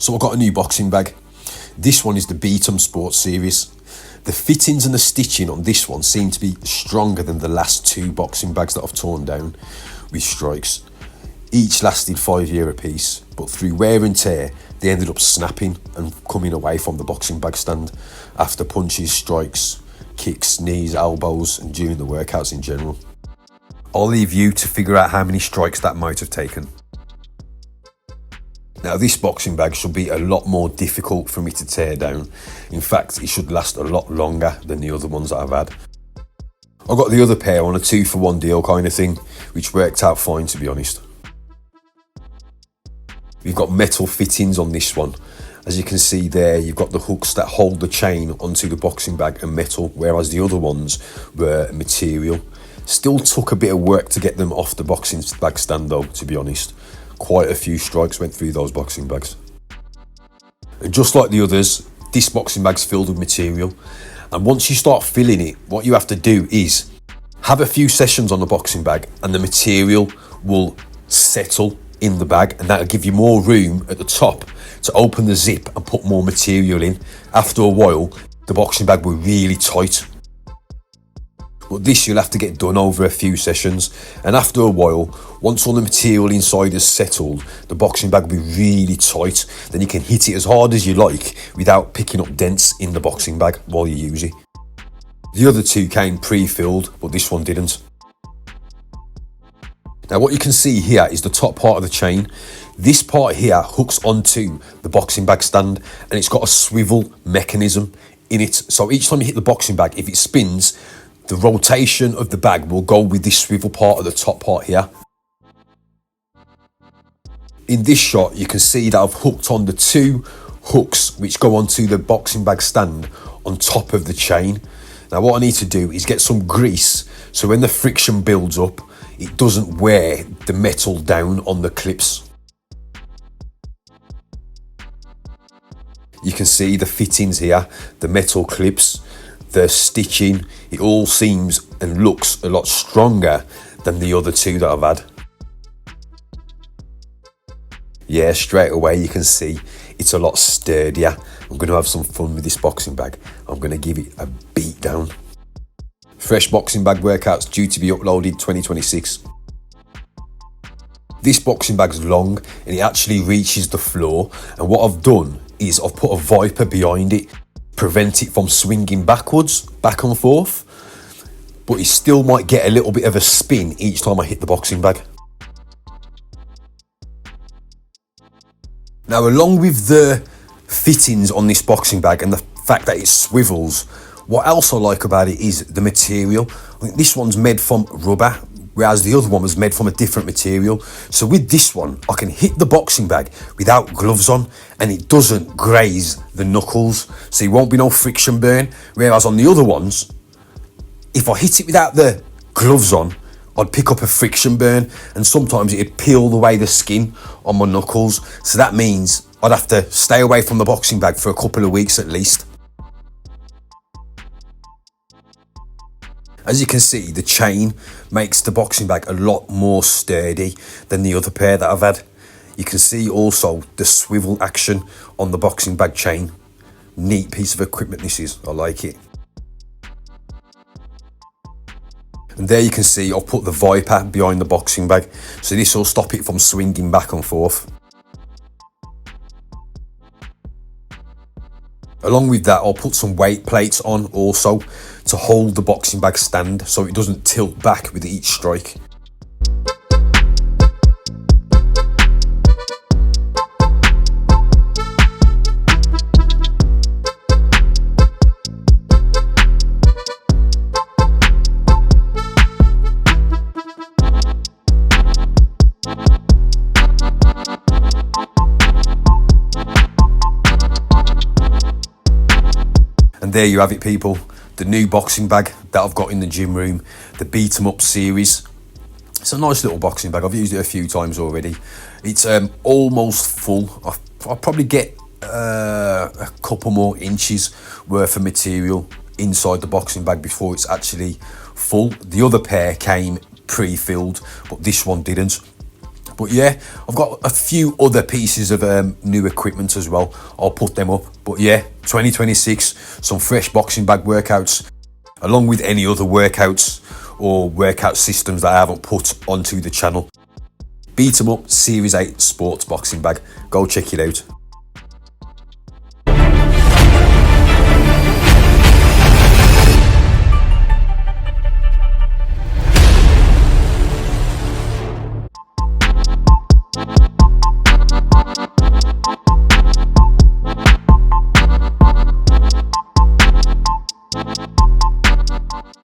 So I've got a new boxing bag. This one is the Beatum Sports Series. The fittings and the stitching on this one seem to be stronger than the last two boxing bags that I've torn down with strikes. Each lasted 5 years apiece, but through wear and tear, they ended up snapping and coming away from the boxing bag stand after punches, strikes, kicks, knees, elbows, and during the workouts in general. I'll leave you to figure out how many strikes that might have taken. Now, this boxing bag should be a lot more difficult for me to tear down. In fact, it should last a lot longer than the other ones that I've had. I got the other pair on a 2-for-1 deal kind of thing, which worked out fine, to be honest. We've got metal fittings on this one. As you can see there, you've got the hooks that hold the chain onto the boxing bag and metal, whereas the other ones were material. Still took a bit of work to get them off the boxing bag stand though, to be honest. Quite a few strikes went through those boxing bags. And just like the others, this boxing bag's filled with material. And once you start filling it, what you have to do is have a few sessions on the boxing bag and the material will settle in the bag, and that'll give you more room at the top to open the zip and put more material in. After a while, the boxing bag will be really tight. But this you'll have to get done over a few sessions, and after a while, once all the material inside is settled, the boxing bag will be really tight. Then you can hit it as hard as you like without picking up dents in the boxing bag while you use it. The other two came pre-filled, but this one didn't. Now what you can see here is the top part of the chain. This part here hooks onto the boxing bag stand, and it's got a swivel mechanism in it. So each time you hit the boxing bag, if it spins, the rotation of the bag will go with this swivel part at the top part here. In this shot, you can see that I've hooked on the two hooks which go onto the boxing bag stand on top of the chain. Now what I need to do is get some grease so when the friction builds up, it doesn't wear the metal down on the clips. You can see the fittings here, the metal clips, the stitching, it all seems and looks a lot stronger than the other two that I've had. Yeah, straight away you can see it's a lot sturdier. I'm going to have some fun with this boxing bag. I'm going to give it a beat down. Fresh boxing bag workouts due to be uploaded 2026. This boxing bag's long and it actually reaches the floor, and what I've done is I've put a Viper behind it, prevent it from swinging backwards, back and forth, but it still might get a little bit of a spin each time I hit the boxing bag. Now, along with the fittings on this boxing bag and the fact that it swivels, what else I like about it is the material. I think this one's made from rubber, whereas the other one was made from a different material. So with this one, I can hit the boxing bag without gloves on and it doesn't graze the knuckles, so there won't be no friction burn. Whereas on the other ones, if I hit it without the gloves on, I'd pick up a friction burn and sometimes it'd peel away the skin on my knuckles. So that means I'd have to stay away from the boxing bag for a couple of weeks at least. As you can see, the chain makes the boxing bag a lot more sturdy than the other pair that I've had. You can see also the swivel action on the boxing bag chain. Neat piece of equipment this is, I like it. And there you can see I've put the Viper behind the boxing bag, so this will stop it from swinging back and forth. Along with that, I'll put some weight plates on also to hold the boxing bag stand so it doesn't tilt back with each strike. And there you have it, people. The new boxing bag that I've got in the gym room, the Beat 'em Up series. It's a nice little boxing bag. I've used it a few times already. It's almost full. I'll probably get a couple more inches worth of material inside the boxing bag before it's actually full. The other pair came pre-filled, but this one didn't. But yeah, I've got a few other pieces of new equipment as well. I'll put them up. But yeah, 2026, some fresh boxing bag workouts, along with any other workouts or workout systems that I haven't put onto the channel. Beat 'em Up Series 8 sports boxing bag. Go check it out.